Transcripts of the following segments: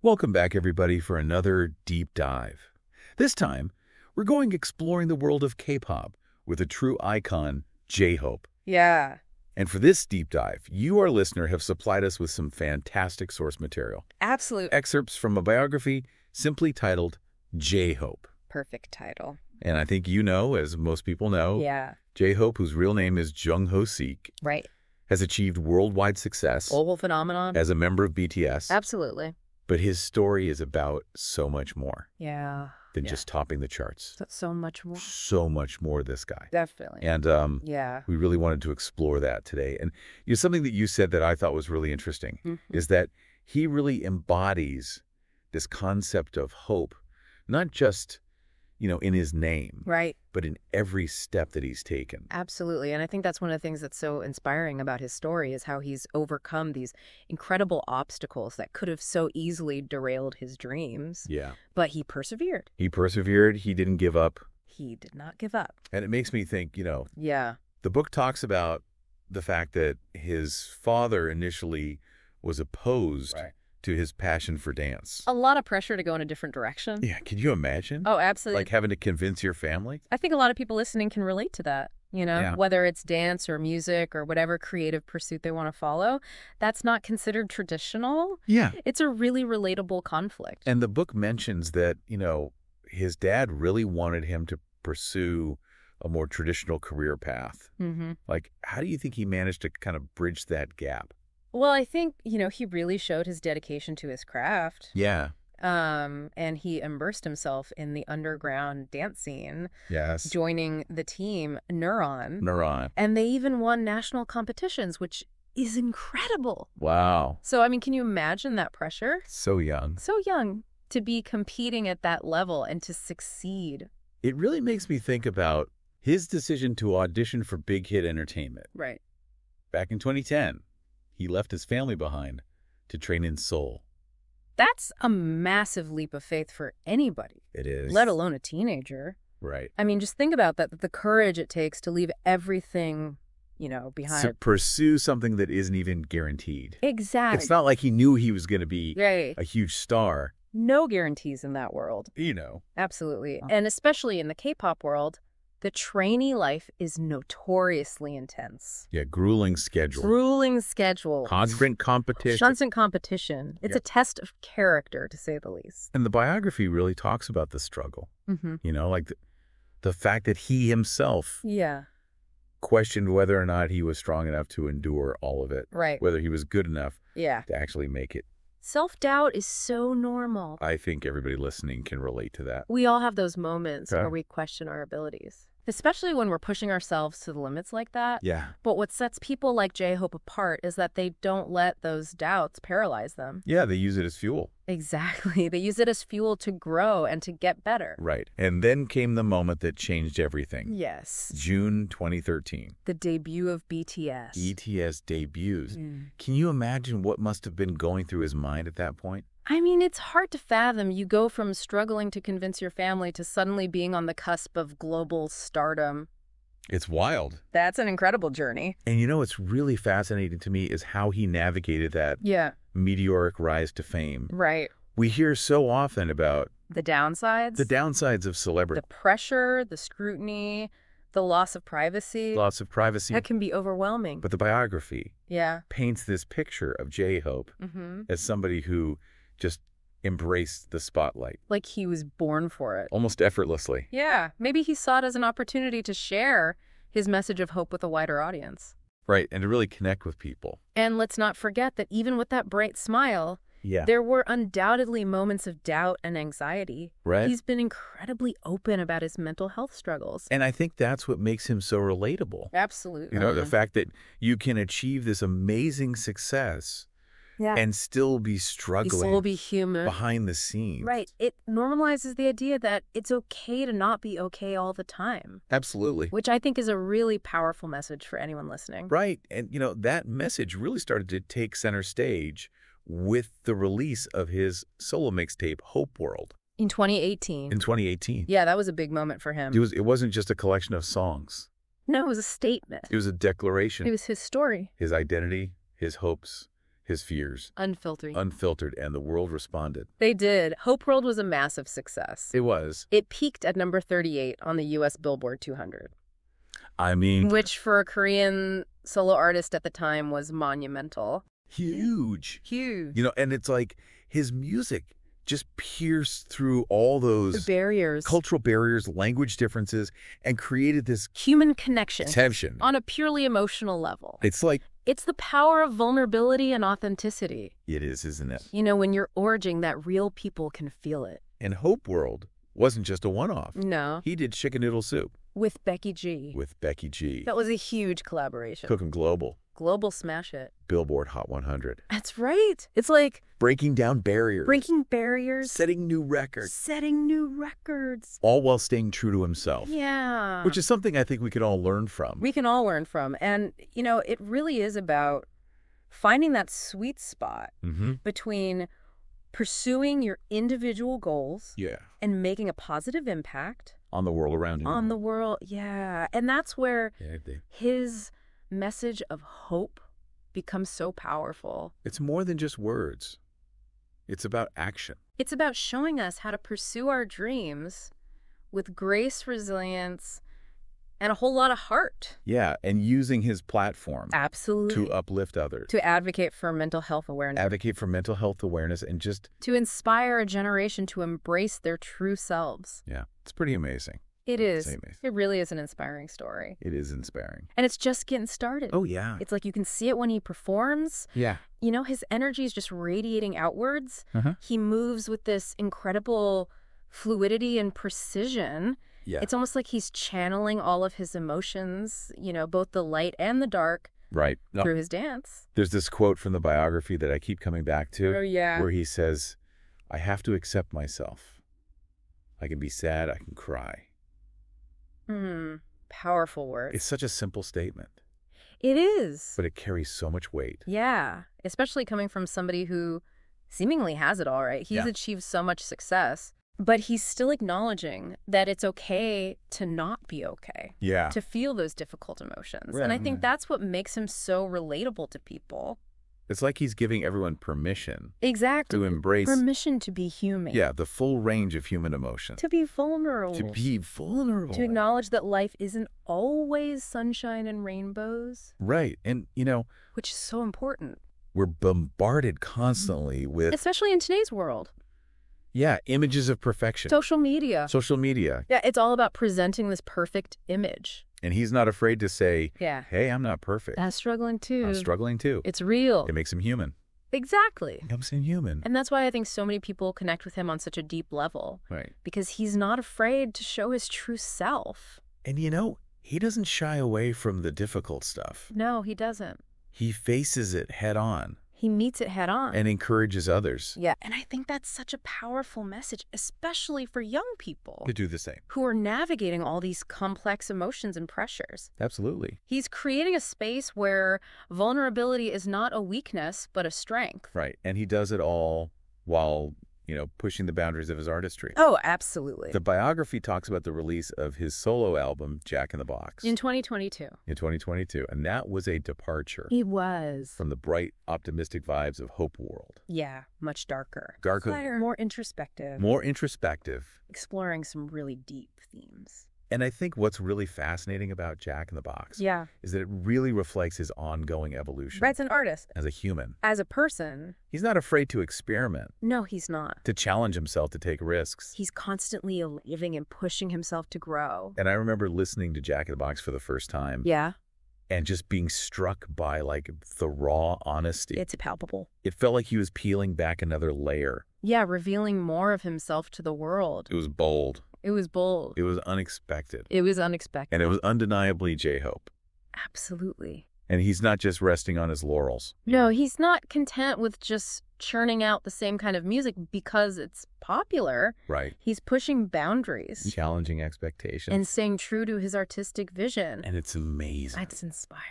Welcome back, everybody, for another deep dive. This time, we're going exploring the world of K-pop with a true icon, J-Hope. Yeah. And for this deep dive, you, our listener, have supplied us with some fantastic source material. Absolute. Excerpts from a biography simply titled J-Hope. Perfect title. And I think you know, as most people know, Yeah. J-Hope, whose real name is Jung Ho-sik, Right. has achieved worldwide success Global phenomenon. as a member of BTS. Absolutely. But his story is about so much more Yeah. than just topping the charts. So much more. So much more, this guy. Definitely. And yeah. we really wanted to explore that today. And something that you said that I thought was really interesting is that he really embodies this concept of hope, not just, in his name, Right. but in every step that he's taken. Absolutely. And I think that's one of the things that's so inspiring about his story is how he's overcome these incredible obstacles that could have so easily derailed his dreams. Yeah. But he persevered. He persevered. He didn't give up. He did not give up. And it makes me think, Yeah. the book talks about the fact that his father initially was opposed to his passion for dance. A lot of pressure to go in a different direction. Yeah, can you imagine? Oh, absolutely. Like having to convince your family? I think a lot of people listening can relate to that, Yeah. whether it's dance or music or whatever creative pursuit they want to follow. That's not considered traditional. Yeah. It's a really relatable conflict. And the book mentions that, his dad really wanted him to pursue a more traditional career path. Mm-hmm. Like, how do you think he managed to kind of bridge that gap? Well, I think, he really showed his dedication to his craft. Yeah. And he immersed himself in the underground dance scene, Yes. joining the team Neuron. Neuron. And they even won national competitions, which is incredible. Wow. So, can you imagine that pressure? So young. So young to be competing at that level and to succeed. It really makes me think about his decision to audition for Big Hit Entertainment. Right. Back in 2010, he left his family behind to train in Seoul. That's a massive leap of faith for anybody. It is. Let alone a teenager. Right. Just think about that, the courage it takes to leave everything, behind. To pursue something that isn't even guaranteed. Exactly. It's not like he knew he was going to be Right. a huge star. No guarantees in that world. Absolutely. And especially in the K-pop world, the trainee life is notoriously intense. Yeah, grueling schedule. Grueling schedule. Constant competition. Constant competition. It's a test of character, to say the least. And the biography really talks about the struggle. Mm-hmm. Like the fact that he himself Yeah. questioned whether or not he was strong enough to endure all of it. Right. Whether he was good enough Yeah. to actually make it. Self-doubt is so normal. I think everybody listening can relate to that. We all have those moments Okay. where we question our abilities, especially when we're pushing ourselves to the limits like that. Yeah. But what sets people like J-Hope apart is that they don't let those doubts paralyze them. Yeah, they use it as fuel. Exactly. They use it as fuel to grow and to get better. Right. And then came the moment that changed everything. Yes. June 2013. The debut of BTS. BTS debuts. Mm. Can you imagine what must have been going through his mind at that point? It's hard to fathom. You go from struggling to convince your family to suddenly being on the cusp of global stardom. It's wild. That's an incredible journey. And what's really fascinating to me is how he navigated that Yeah. meteoric rise to fame. Right. We hear so often about The downsides. the downsides of celebrity. The pressure, the scrutiny, the loss of privacy. Loss of privacy. That can be overwhelming. But the biography Yeah. paints this picture of J-Hope Mm-hmm. as somebody who just embraced the spotlight. Like he was born for it. Almost effortlessly. Yeah. Maybe he saw it as an opportunity to share his message of hope with a wider audience. Right, and to really connect with people. And let's not forget that even with that bright smile, Yeah. there were undoubtedly moments of doubt and anxiety. Right. He's been incredibly open about his mental health struggles. And I think that's what makes him so relatable. Absolutely. The fact that you can achieve this amazing success and still be struggling Still be human. behind the scenes. Right. It normalizes the idea that it's okay to not be okay all the time. Absolutely. Which I think is a really powerful message for anyone listening. Right. And, that message really started to take center stage with the release of his solo mixtape, Hope World. In 2018. In 2018. Yeah, that was a big moment for him. It wasn't just a collection of songs. No, it was a statement. It was a declaration. It was his story. His identity, his hopes, his fears, Unfiltered. unfiltered, and the world responded. They did. Hope World was a massive success. It was. It peaked at number 38 on the U.S. Billboard 200. I mean, Which for a Korean solo artist at the time was monumental. huge. Huge. You know, and it's like his music just pierced through all those Barriers. cultural barriers, language differences, and created this Human connection. tension. On a purely emotional level. It's like, It's the power of vulnerability and authenticity. it is, isn't it? You know, when you're origing that real people can feel it. And Hope World wasn't just a one-off. No. He did Chicken Noodle Soup With Becky G. with Becky G. That was a huge collaboration. Cooking Global, Global smash it. Billboard Hot 100. That's right. It's like Breaking down barriers. breaking barriers. Setting new records. Setting new records. All while staying true to himself. Yeah. Which is something I think we could all learn from. We can all learn from. And, you know, it really is about finding that sweet spot Mm-hmm. between pursuing your individual goals Yeah. and making a positive impact On the world around you. on the world. Yeah. And that's where Yeah, his message of hope becomes so powerful. it's more than just words. It's about action. It's about showing us how to pursue our dreams with grace, resilience, and a whole lot of heart. Yeah, and using his platform Absolutely. to uplift others. To advocate for mental health awareness. Advocate for mental health awareness and just, To inspire a generation to embrace their true selves. yeah, it's pretty amazing. It is. It's amazing. It really is an inspiring story. It is inspiring. And it's just getting started. Oh, yeah. It's like you can see it when he performs. Yeah. You know, his energy is just radiating outwards. Uh-huh. He moves with this incredible fluidity and precision. Yeah. It's almost like he's channeling all of his emotions, you know, both the light and the dark, Right. No, through his dance. there's this quote from the biography that I keep coming back to. Oh, yeah. Where he says, I have to accept myself. I can be sad, I can cry. Powerful words. It's such a simple statement, It is. but it carries so much weight. Yeah, especially coming from somebody who seemingly has it all right. He's Yeah. achieved so much success, but he's still acknowledging that it's okay to not be okay, Yeah. to feel those difficult emotions. Right. And I think that's what makes him so relatable to people. It's like he's giving everyone permission Exactly. to embrace, Permission to be human. yeah, the full range of human emotion. To be vulnerable. To be vulnerable. To acknowledge that life isn't always sunshine and rainbows, Right. And, you know, which is so important, we're bombarded constantly with, especially in today's world. yeah, images of perfection. Social media. Social media. Yeah, it's all about presenting this perfect image. And he's not afraid to say, Yeah. hey, I'm not perfect. That's struggling too. I'm struggling too. It's real. It makes him human. Exactly. It makes him human. And that's why I think so many people connect with him on such a deep level. Right. Because he's not afraid to show his true self. And, you know, he doesn't shy away from the difficult stuff. No, he doesn't. He faces it head on He meets it head on. and encourages others Yeah. And I think that's such a powerful message, especially for young people to do the same. who are navigating all these complex emotions and pressures. Absolutely. He's creating a space where vulnerability is not a weakness, but a strength. Right. And he does it all while, you know, pushing the boundaries of his artistry. Oh, absolutely. The biography talks about the release of his solo album, Jack in the Box, In 2022. in 2022. And that was a departure He was. from the bright, optimistic vibes of Hope World. Yeah, much darker. Darker. Quieter, more introspective. More introspective. Exploring some really deep themes. And I think what's really fascinating about Jack in the Box Yeah. is that it really reflects his ongoing evolution Brett's an artist. as a human. As a person, He's not afraid to experiment, no, he's not. to challenge himself, to take risks. He's constantly living and pushing himself to grow. And I remember listening to Jack in the Box for the first time Yeah, and just being struck by like the raw honesty. it's palpable. It felt like he was peeling back another layer. Yeah, revealing more of himself to the world. It was bold. It was bold. It was unexpected. It was unexpected. And it was undeniably J-Hope. Absolutely. And he's not just resting on his laurels. No, he's not content with just churning out the same kind of music because it's popular. Right. He's pushing boundaries Challenging expectations. and staying true to his artistic vision. And it's amazing. That's inspiring.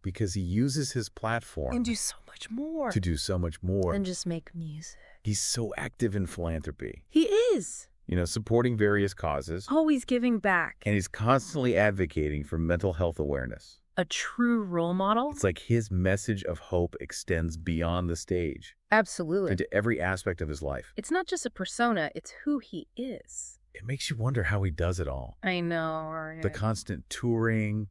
Because he uses his platform And do so much more. to do so much more. than just make music. He's so active in philanthropy. He is. supporting various causes, Always giving back. and he's constantly advocating for mental health awareness. A true role model? It's like his message of hope extends beyond the stage Absolutely. into every aspect of his life. It's not just a persona, it's who he is. It makes you wonder how he does it all. I know, right? The constant touring,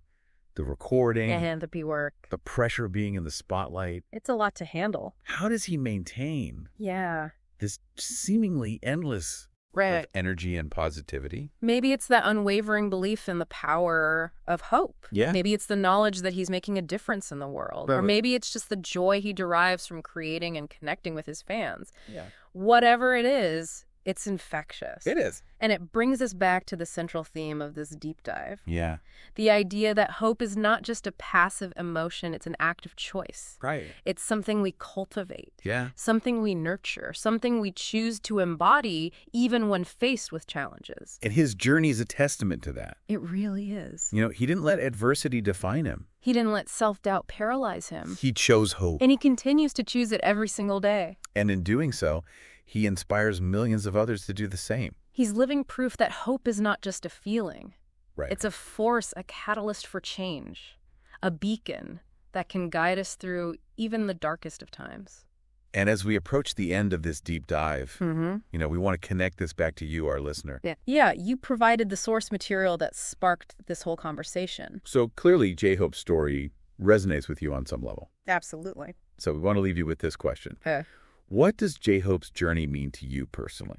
the recording, And the work. the pressure of being in the spotlight. It's a lot to handle. How does he maintain Yeah. this seemingly endless Right. of energy and positivity? Maybe it's that unwavering belief in the power of hope. Yeah. Maybe it's the knowledge that he's making a difference in the world. Or But- maybe it's just the joy he derives from creating and connecting with his fans. Yeah. Whatever it is, it's infectious. It is. And it brings us back to the central theme of this deep dive. Yeah. The idea that hope is not just a passive emotion, it's an act of choice. Right. It's something we cultivate. Yeah. Something we nurture, something we choose to embody even when faced with challenges. And his journey is a testament to that. It really is. He didn't let adversity define him. He didn't let self-doubt paralyze him. He chose hope. And he continues to choose it every single day. And in doing so, he inspires millions of others to do the same. He's living proof that hope is not just a feeling. Right. It's a force, a catalyst for change, a beacon that can guide us through even the darkest of times. And as we approach the end of this deep dive, we want to connect this back to you, our listener. Yeah, you provided the source material that sparked this whole conversation. So clearly, J-Hope's story resonates with you on some level. Absolutely. So we want to leave you with this question. What does J-Hope's journey mean to you personally?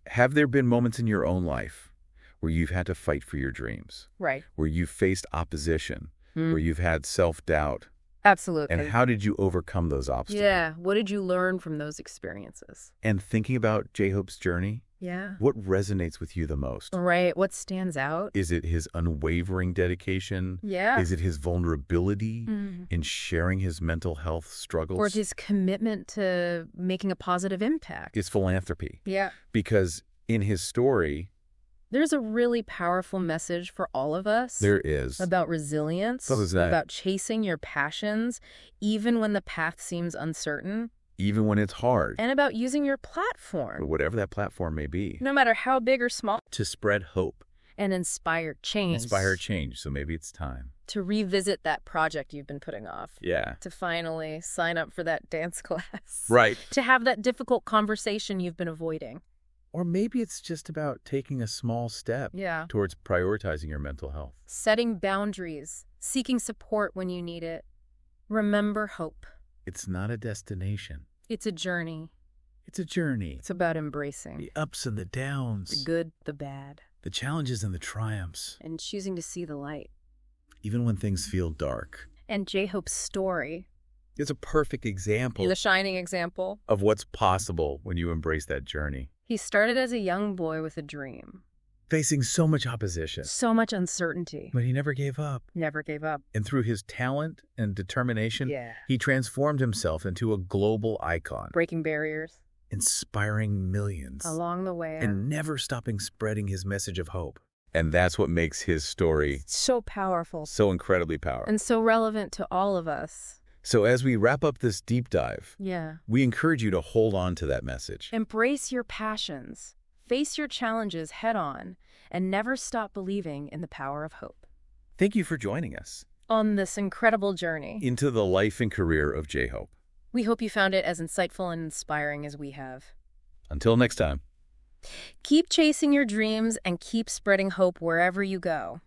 Have there been moments in your own life where you've had to fight for your dreams, Right. where you've faced opposition, where you've had self-doubt? Absolutely. And how did you overcome those obstacles? Yeah. What did you learn from those experiences? And thinking about J-Hope's journey, Yeah. what resonates with you the most? Right. What stands out? Is it his unwavering dedication? Yeah. Is it his vulnerability in sharing his mental health struggles? Or his commitment to making a positive impact? His philanthropy? Yeah. Because in his story, There's a really powerful message for all of us. there is. About resilience, What was that? about chasing your passions, even when the path seems uncertain, Even when it's hard, and about using your platform, whatever that platform may be, no matter how big or small, to spread hope, and inspire change. inspire change. So maybe it's time. To revisit that project you've been putting off. Yeah. To finally sign up for that dance class. Right. To have that difficult conversation you've been avoiding. Or maybe it's just about taking a small step Yeah. towards prioritizing your mental health. Setting boundaries, seeking support when you need it. Remember hope. It's not a destination. It's a journey. It's a journey. It's about embracing The ups and the downs. the good, the bad, The challenges and the triumphs. and choosing to see the light. Even when things feel dark. And J-Hope's story, It's a perfect example the shining example. of what's possible when you embrace that journey. He started as a young boy with a dream. Facing so much opposition. So much uncertainty. But he never gave up. Never gave up. And through his talent and determination, Yeah. he transformed himself into a global icon, Breaking barriers inspiring millions, along the way. and never stopping spreading his message of hope. And that's what makes his story So powerful. so incredibly powerful. And so relevant to all of us. So as we wrap up this deep dive, Yeah. we encourage you to hold on to that message. Embrace your passions. Face your challenges head on. And never stop believing in the power of hope. Thank you for joining us On this incredible journey. into the life and career of J-Hope. We hope you found it as insightful and inspiring as we have. Until next time. Keep chasing your dreams and keep spreading hope wherever you go.